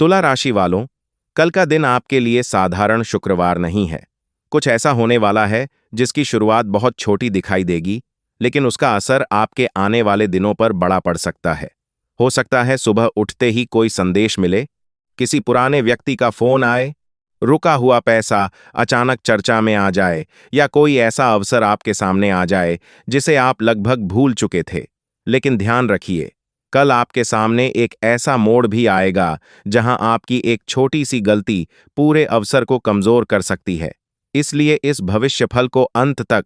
तुला राशि वालों, कल का दिन आपके लिए साधारण शुक्रवार नहीं है। कुछ ऐसा होने वाला है जिसकी शुरुआत बहुत छोटी दिखाई देगी, लेकिन उसका असर आपके आने वाले दिनों पर बड़ा पड़ सकता है। हो सकता है सुबह उठते ही कोई संदेश मिले, किसी पुराने व्यक्ति का फोन आए, रुका हुआ पैसा अचानक चर्चा में आ जाए, या कोई ऐसा अवसर आपके सामने आ जाए जिसे आप लगभग भूल चुके थे। लेकिन ध्यान रखिए, कल आपके सामने एक ऐसा मोड़ भी आएगा जहां आपकी एक छोटी सी गलती पूरे अवसर को कमजोर कर सकती है। इसलिए इस भविष्यफल को अंत तक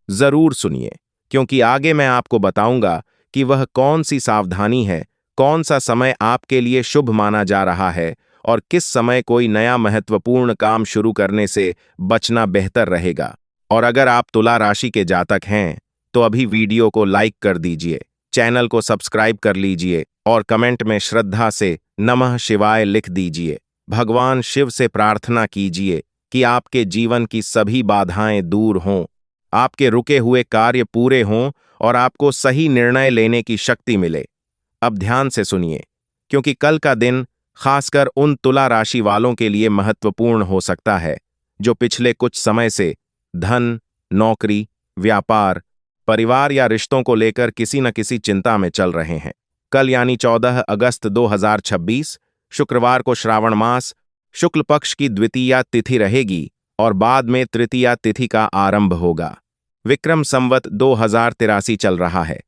जरूर सुनिए, क्योंकि आगे मैं आपको बताऊंगा कि वह कौन सी सावधानी है, कौन सा समय आपके लिए शुभ माना जा रहा है और किस समय कोई नया महत्वपूर्ण काम शुरू करने से बचना बेहतर रहेगा। और अगर आप तुला राशि के जातक हैं तो अभी वीडियो को लाइक कर दीजिए, चैनल को सब्सक्राइब कर लीजिए और कमेंट में श्रद्धा से नमः शिवाय लिख दीजिए। भगवान शिव से प्रार्थना कीजिए कि आपके जीवन की सभी बाधाएं दूर हों, आपके रुके हुए कार्य पूरे हों और आपको सही निर्णय लेने की शक्ति मिले। अब ध्यान से सुनिए, क्योंकि कल का दिन खासकर उन तुला राशि वालों के लिए महत्वपूर्ण हो सकता है जो पिछले कुछ समय से धन, नौकरी, व्यापार, परिवार या रिश्तों को लेकर किसी न किसी चिंता में चल रहे हैं। कल यानी 14 अगस्त 2026 शुक्रवार को श्रावण मास शुक्ल पक्ष की द्वितीया तिथि रहेगी और बाद में तृतीया तिथि का आरंभ होगा। विक्रम संवत 2083 चल रहा है।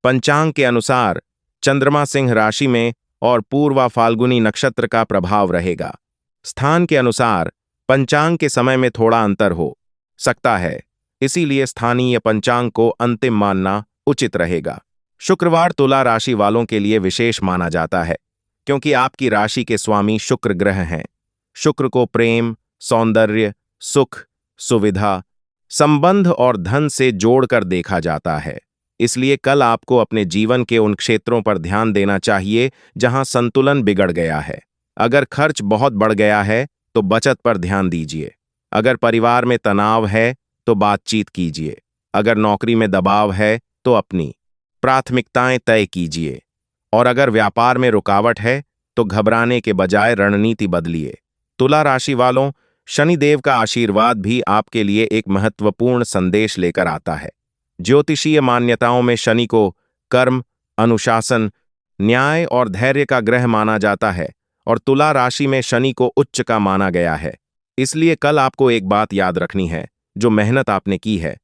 पंचांग के अनुसार चंद्रमा सिंह राशि में और पूर्वा फाल्गुनी नक्षत्र का प्रभाव रहेगा। स्थान के अनुसार पंचांग के समय में थोड़ा अंतर हो सकता है, इसीलिए स्थानीय पंचांग को अंतिम मानना उचित रहेगा। शुक्रवार तुला राशि वालों के लिए विशेष माना जाता है, क्योंकि आपकी राशि के स्वामी शुक्र ग्रह हैं। शुक्र को प्रेम, सौंदर्य, सुख, सुविधा, संबंध और धन से जोड़कर देखा जाता है। इसलिए कल आपको अपने जीवन के उन क्षेत्रों पर ध्यान देना चाहिए जहां संतुलन बिगड़ गया है। अगर खर्च बहुत बढ़ गया है तो बचत पर ध्यान दीजिए। अगर परिवार में तनाव है तो बातचीत कीजिए। अगर नौकरी में दबाव है तो अपनी प्राथमिकताएं तय कीजिए। और अगर व्यापार में रुकावट है तो घबराने के बजाय रणनीति बदलिए। तुला राशि वालों, शनिदेव का आशीर्वाद भी आपके लिए एक महत्वपूर्ण संदेश लेकर आता है। ज्योतिषीय मान्यताओं में शनि को कर्म, अनुशासन, न्याय और धैर्य का ग्रह माना जाता है और तुला राशि में शनि को उच्च का माना गया है। इसलिए कल आपको एक बात याद रखनी है, जो मेहनत आपने की है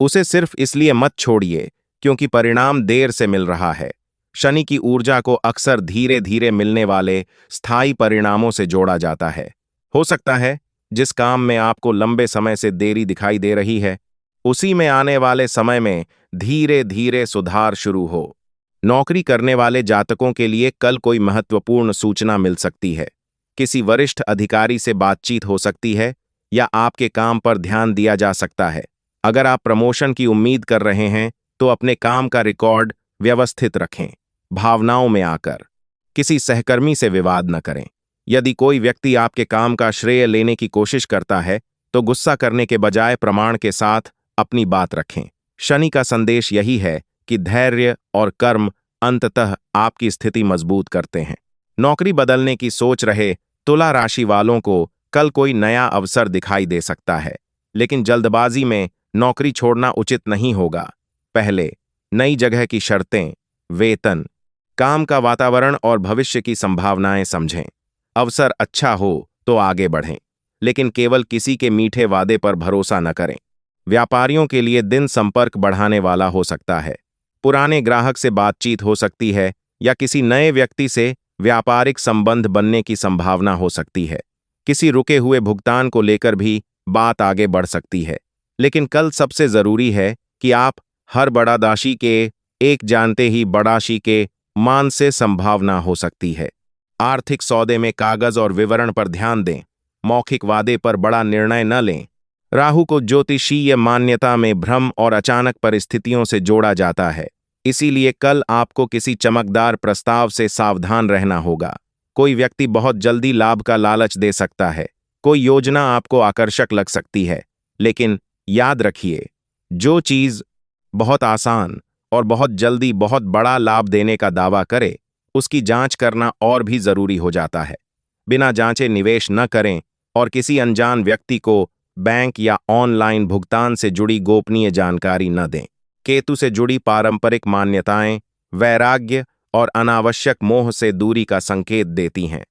उसे सिर्फ इसलिए मत छोड़िए क्योंकि परिणाम देर से मिल रहा है। शनि की ऊर्जा को अक्सर धीरे धीरे मिलने वाले स्थायी परिणामों से जोड़ा जाता है। हो सकता है जिस काम में आपको लंबे समय से देरी दिखाई दे रही है, उसी में आने वाले समय में धीरे धीरे सुधार शुरू हो। नौकरी करने वाले जातकों के लिए कल कोई महत्वपूर्ण सूचना मिल सकती है। किसी वरिष्ठ अधिकारी से बातचीत हो सकती है या आपके काम पर ध्यान दिया जा सकता है। अगर आप प्रमोशन की उम्मीद कर रहे हैं तो अपने काम का रिकॉर्ड व्यवस्थित रखें। भावनाओं में आकर किसी सहकर्मी से विवाद न करें। यदि कोई व्यक्ति आपके काम का श्रेय लेने की कोशिश करता है तो गुस्सा करने के बजाय प्रमाण के साथ अपनी बात रखें। शनि का संदेश यही है कि धैर्य और कर्म अंततः आपकी स्थिति मजबूत करते हैं। नौकरी बदलने की सोच रहे तुला राशि वालों को कल कोई नया अवसर दिखाई दे सकता है, लेकिन जल्दबाजी में नौकरी छोड़ना उचित नहीं होगा। पहले नई जगह की शर्तें, वेतन, काम का वातावरण और भविष्य की संभावनाएं समझें। अवसर अच्छा हो तो आगे बढ़ें, लेकिन केवल किसी के मीठे वादे पर भरोसा न करें। व्यापारियों के लिए दिन संपर्क बढ़ाने वाला हो सकता है। पुराने ग्राहक से बातचीत हो सकती है या किसी नए व्यक्ति से व्यापारिक संबंध बनने की संभावना हो सकती है। किसी रुके हुए भुगतान को लेकर भी बात आगे बढ़ सकती है। लेकिन कल सबसे जरूरी है कि आप हर बड़ा राशि के एक जानते ही बड़ा राशि के मान से संभावना हो सकती है। आर्थिक सौदे में कागज और विवरण पर ध्यान दें। मौखिक वादे पर बड़ा निर्णय न लें। राहु को ज्योतिषीय मान्यता में भ्रम और अचानक परिस्थितियों से जोड़ा जाता है। इसीलिए कल आपको किसी चमकदार प्रस्ताव से सावधान रहना होगा। कोई व्यक्ति बहुत जल्दी लाभ का लालच दे सकता है। कोई योजना आपको आकर्षक लग सकती है, लेकिन याद रखिए, जो चीज बहुत आसान और बहुत जल्दी बहुत बड़ा लाभ देने का दावा करे, उसकी जांच करना और भी जरूरी हो जाता है। बिना जांचे निवेश न करें और किसी अनजान व्यक्ति को बैंक या ऑनलाइन भुगतान से जुड़ी गोपनीय जानकारी न दें। केतु से जुड़ी पारंपरिक मान्यताएं वैराग्य और अनावश्यक मोह से दूरी का संकेत देती हैं।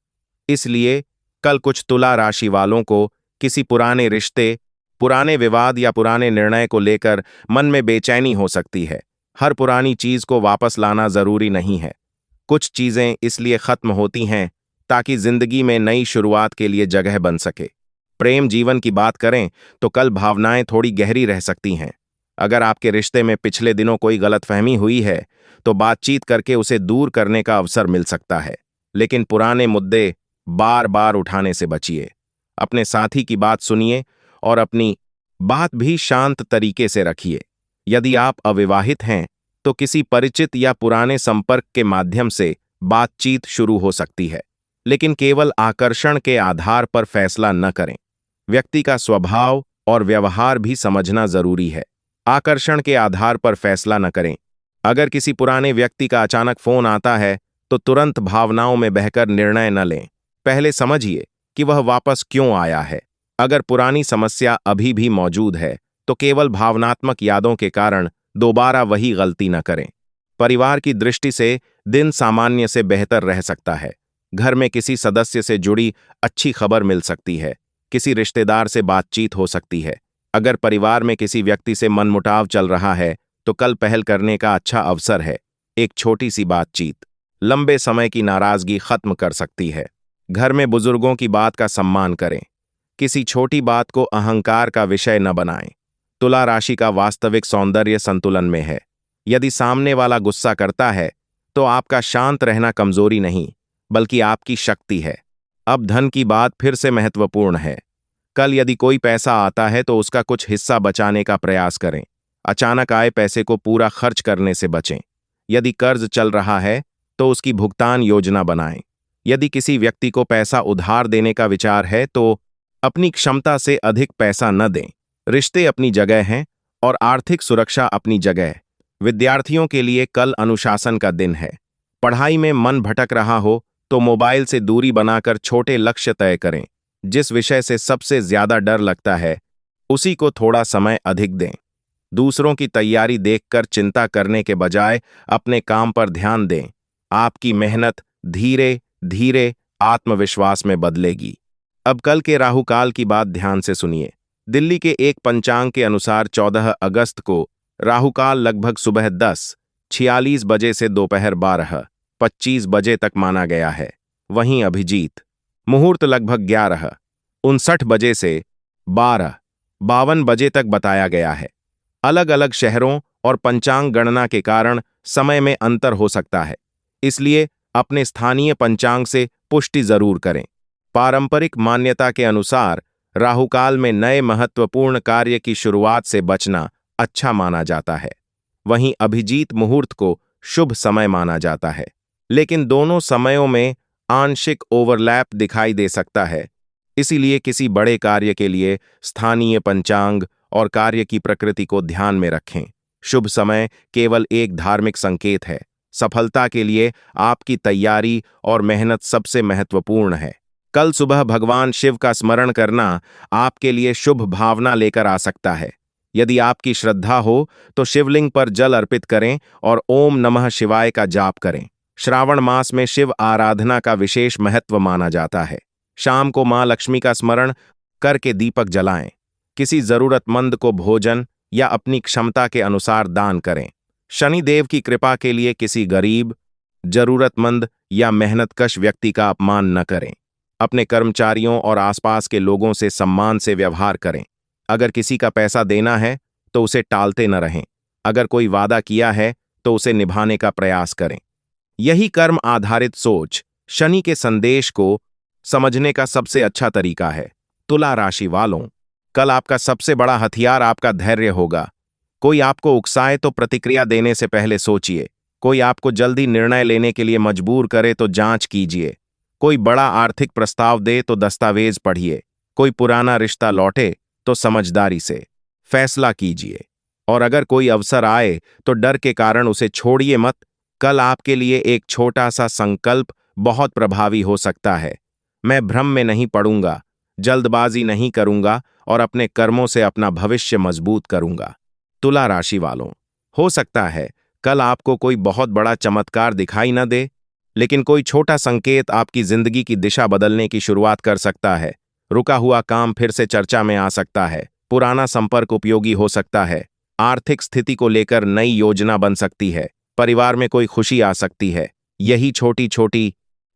इसलिए कल कुछ तुला राशि वालों को किसी पुराने रिश्ते, पुराने विवाद या पुराने निर्णय को लेकर मन में बेचैनी हो सकती है। हर पुरानी चीज को वापस लाना जरूरी नहीं है। कुछ चीजें इसलिए खत्म होती हैं ताकि जिंदगी में नई शुरुआत के लिए जगह बन सके। प्रेम जीवन की बात करें तो कल भावनाएं थोड़ी गहरी रह सकती हैं। अगर आपके रिश्ते में पिछले दिनों कोई गलतफहमी हुई है तो बातचीत करके उसे दूर करने का अवसर मिल सकता है, लेकिन पुराने मुद्दे बार बार उठाने से बचिए। अपने साथी की बात सुनिए और अपनी बात भी शांत तरीके से रखिए। यदि आप अविवाहित हैं तो किसी परिचित या पुराने संपर्क के माध्यम से बातचीत शुरू हो सकती है, लेकिन केवल आकर्षण के आधार पर फैसला न करें। व्यक्ति का स्वभाव और व्यवहार भी समझना जरूरी है। आकर्षण के आधार पर फैसला न करें। अगर किसी पुराने व्यक्ति का अचानक फोन आता है तो तुरंत भावनाओं में बहकर निर्णय न लें। पहले समझिए कि वह वापस क्यों आया है। अगर पुरानी समस्या अभी भी मौजूद है तो केवल भावनात्मक यादों के कारण दोबारा वही गलती न करें। परिवार की दृष्टि से दिन सामान्य से बेहतर रह सकता है। घर में किसी सदस्य से जुड़ी अच्छी खबर मिल सकती है। किसी रिश्तेदार से बातचीत हो सकती है। अगर परिवार में किसी व्यक्ति से मनमुटाव चल रहा है तो कल पहल करने का अच्छा अवसर है। एक छोटी सी बातचीत लंबे समय की नाराजगी खत्म कर सकती है। घर में बुजुर्गों की बात का सम्मान करें। किसी छोटी बात को अहंकार का विषय न बनाएं। तुला राशि का वास्तविक सौंदर्य संतुलन में है। यदि सामने वाला गुस्सा करता है तो आपका शांत रहना कमजोरी नहीं बल्कि आपकी शक्ति है। अब धन की बात फिर से महत्वपूर्ण है। कल यदि कोई पैसा आता है तो उसका कुछ हिस्सा बचाने का प्रयास करें। अचानक आए पैसे को पूरा खर्च करने से बचें। यदि कर्ज चल रहा है तो उसकी भुगतान योजना बनाएं। यदि किसी व्यक्ति को पैसा उधार देने का विचार है तो अपनी क्षमता से अधिक पैसा न दें। रिश्ते अपनी जगह हैं और आर्थिक सुरक्षा अपनी जगह। विद्यार्थियों के लिए कल अनुशासन का दिन है। पढ़ाई में मन भटक रहा हो तो मोबाइल से दूरी बनाकर छोटे लक्ष्य तय करें। जिस विषय से सबसे ज्यादा डर लगता है उसी को थोड़ा समय अधिक दें। दूसरों की तैयारी देखकर चिंता करने के बजाय अपने काम पर ध्यान दें। आपकी मेहनत धीरे धीरे आत्मविश्वास में बदलेगी। अब कल के राहुकाल की बात ध्यान से सुनिए। दिल्ली के एक पंचांग के अनुसार 14 अगस्त को राहुकाल लगभग सुबह 10:46 बजे से दोपहर 12:25 बजे तक माना गया है। वहीं अभिजीत मुहूर्त लगभग 11:59 बजे से 12:52 बजे तक बताया गया है। अलग अलग शहरों और पंचांग गणना के कारण समय में अंतर हो सकता है, इसलिए अपने स्थानीय पंचांग से पुष्टि जरूर करें। पारंपरिक मान्यता के अनुसार राहुकाल में नए महत्वपूर्ण कार्य की शुरुआत से बचना अच्छा माना जाता है। वहीं अभिजीत मुहूर्त को शुभ समय माना जाता है, लेकिन दोनों समयों में आंशिक ओवरलैप दिखाई दे सकता है। इसीलिए किसी बड़े कार्य के लिए स्थानीय पंचांग और कार्य की प्रकृति को ध्यान में रखें। शुभ समय केवल एक धार्मिक संकेत है। सफलता के लिए आपकी तैयारी और मेहनत सबसे महत्वपूर्ण है। कल सुबह भगवान शिव का स्मरण करना आपके लिए शुभ भावना लेकर आ सकता है। यदि आपकी श्रद्धा हो तो शिवलिंग पर जल अर्पित करें और ओम नमः शिवाय का जाप करें। श्रावण मास में शिव आराधना का विशेष महत्व माना जाता है। शाम को मां लक्ष्मी का स्मरण करके दीपक जलाएं। किसी जरूरतमंद को भोजन या अपनी क्षमता के अनुसार दान करें। शनिदेव की कृपा के लिए किसी गरीब, जरूरतमंद या मेहनतकश व्यक्ति का अपमान न करें। अपने कर्मचारियों और आसपास के लोगों से सम्मान से व्यवहार करें। अगर किसी का पैसा देना है तो उसे टालते न रहें। अगर कोई वादा किया है तो उसे निभाने का प्रयास करें। यही कर्म आधारित सोच शनि के संदेश को समझने का सबसे अच्छा तरीका है। तुला राशि वालों, कल आपका सबसे बड़ा हथियार आपका धैर्य होगा। कोई आपको उकसाए तो प्रतिक्रिया देने से पहले सोचिए। कोई आपको जल्दी निर्णय लेने के लिए मजबूर करे तो जांच कीजिए। कोई बड़ा आर्थिक प्रस्ताव दे तो दस्तावेज पढ़िए। कोई पुराना रिश्ता लौटे तो समझदारी से फैसला कीजिए। और अगर कोई अवसर आए तो डर के कारण उसे छोड़िए मत। कल आपके लिए एक छोटा सा संकल्प बहुत प्रभावी हो सकता है। मैं भ्रम में नहीं पड़ूंगा, जल्दबाजी नहीं करूंगा और अपने कर्मों से अपना भविष्य मजबूत करूंगा। तुला राशि वालों, हो सकता है कल आपको कोई बहुत बड़ा चमत्कार दिखाई न दे, लेकिन कोई छोटा संकेत आपकी जिंदगी की दिशा बदलने की शुरुआत कर सकता है। रुका हुआ काम फिर से चर्चा में आ सकता है, पुराना संपर्क उपयोगी हो सकता है, आर्थिक स्थिति को लेकर नई योजना बन सकती है, परिवार में कोई खुशी आ सकती है। यही छोटी छोटी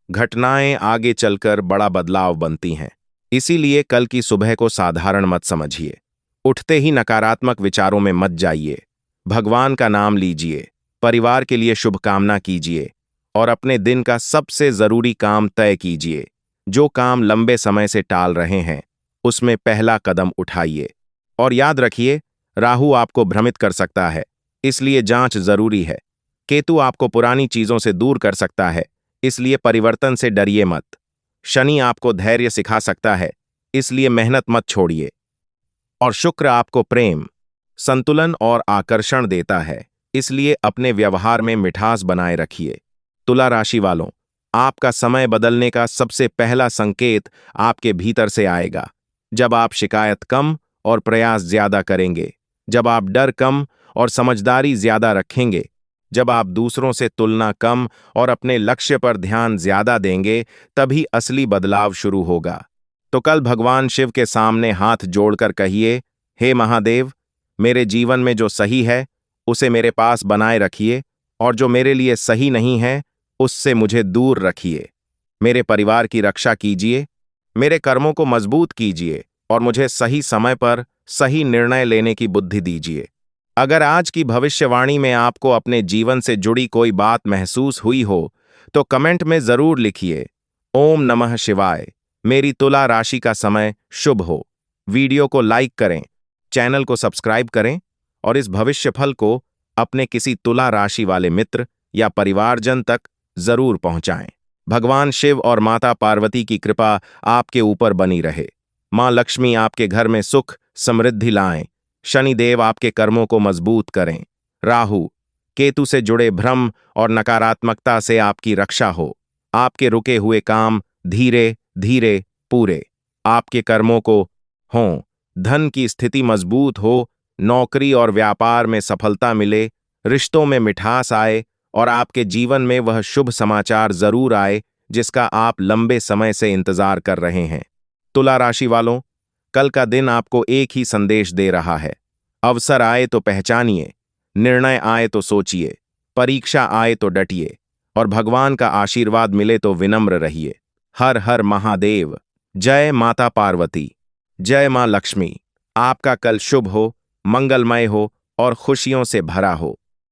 घटनाएं आगे चलकर बड़ा बदलाव बनती हैं। इसीलिए कल की सुबह को साधारण मत समझिए। उठते ही नकारात्मक विचारों में मत जाइए। भगवान का नाम लीजिए, परिवार के लिए शुभकामना कीजिए और अपने दिन का सबसे जरूरी काम तय कीजिए। जो काम लंबे समय से टाल रहे हैं, उसमें पहला कदम उठाइए। और याद रखिए, राहु आपको भ्रमित कर सकता है, इसलिए जांच जरूरी है। केतु आपको पुरानी चीजों से दूर कर सकता है, इसलिए परिवर्तन से डरिए मत। शनि आपको धैर्य सिखा सकता है, इसलिए मेहनत मत छोड़िए। और शुक्र आपको प्रेम, संतुलन और आकर्षण देता है, इसलिए अपने व्यवहार में मिठास बनाए रखिए। तुला राशि वालों, आपका समय बदलने का सबसे पहला संकेत आपके भीतर से आएगा। जब आप शिकायत कम और प्रयास ज्यादा करेंगे, जब आप डर कम और समझदारी ज्यादा रखेंगे, जब आप दूसरों से तुलना कम और अपने लक्ष्य पर ध्यान ज्यादा देंगे, तभी असली बदलाव शुरू होगा। तो कल भगवान शिव के सामने हाथ जोड़कर कहिए, हे महादेव, मेरे जीवन में जो सही है उसे मेरे पास बनाए रखिए और जो मेरे लिए सही नहीं है उससे मुझे दूर रखिए। मेरे परिवार की रक्षा कीजिए, मेरे कर्मों को मजबूत कीजिए और मुझे सही समय पर सही निर्णय लेने की बुद्धि दीजिए। अगर आज की भविष्यवाणी में आपको अपने जीवन से जुड़ी कोई बात महसूस हुई हो तो कमेंट में जरूर लिखिए। ओम नमः शिवाय। मेरी तुला राशि का समय शुभ हो। वीडियो को लाइक करें, चैनल को सब्सक्राइब करें और इस भविष्यफल को अपने किसी तुला राशि वाले मित्र या परिवारजन तक जरूर पहुंचाएं। भगवान शिव और माता पार्वती की कृपा आपके ऊपर बनी रहे। मां लक्ष्मी आपके घर में सुख समृद्धि लाएं। शनिदेव आपके कर्मों को मजबूत करें। राहु केतु से जुड़े भ्रम और नकारात्मकता से आपकी रक्षा हो। आपके रुके हुए काम धीरे धीरे पूरे आपके कर्मों को हों। धन की स्थिति मजबूत हो, नौकरी और व्यापार में सफलता मिले, रिश्तों में मिठास आए और आपके जीवन में वह शुभ समाचार जरूर आए जिसका आप लंबे समय से इंतजार कर रहे हैं। तुला राशि वालों, कल का दिन आपको एक ही संदेश दे रहा है। अवसर आए तो पहचानिए, निर्णय आए तो सोचिए, परीक्षा आए तो डटिए और भगवान का आशीर्वाद मिले तो विनम्र रहिए। हर हर महादेव। जय माता पार्वती। जय मां लक्ष्मी। आपका कल शुभ हो, मंगलमय हो और खुशियों से भरा हो।